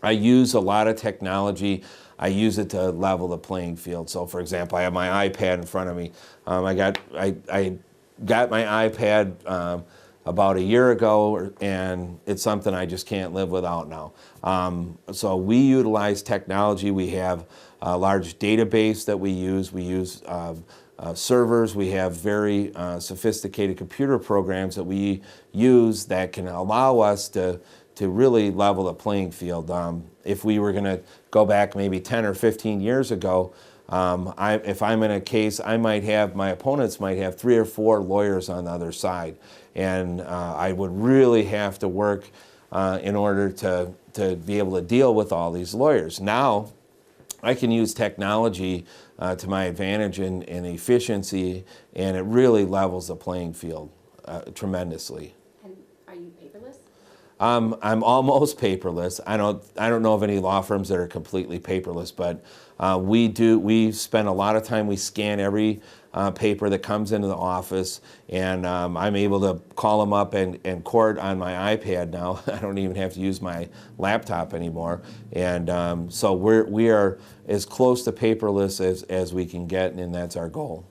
I use a lot of technology. I use it to level the playing field. So, for example, I have my iPad in front of me. I got my iPad about a year ago, and it's something I just can't live without now. So we utilize technology. We have a large database that we use. We use servers. We have very sophisticated computer programs that we use that can allow us to really level the playing field. If we were going to go back maybe 10 or 15 years ago, if I'm in a case, my opponents might have 3 or 4 lawyers on the other side, and I would really have to work in order to be able to deal with all these lawyers. Now, I can use technology to my advantage in efficiency, and it really levels the playing field tremendously. And are you paperless? I'm almost paperless. I don't know of any law firms that are completely paperless, but we spend a lot of time, we scan every paper that comes into the office, and I'm able to call them up and court on my iPad now. I don't even have to use my laptop anymore. And so we are as close to paperless as we can get, and that's our goal.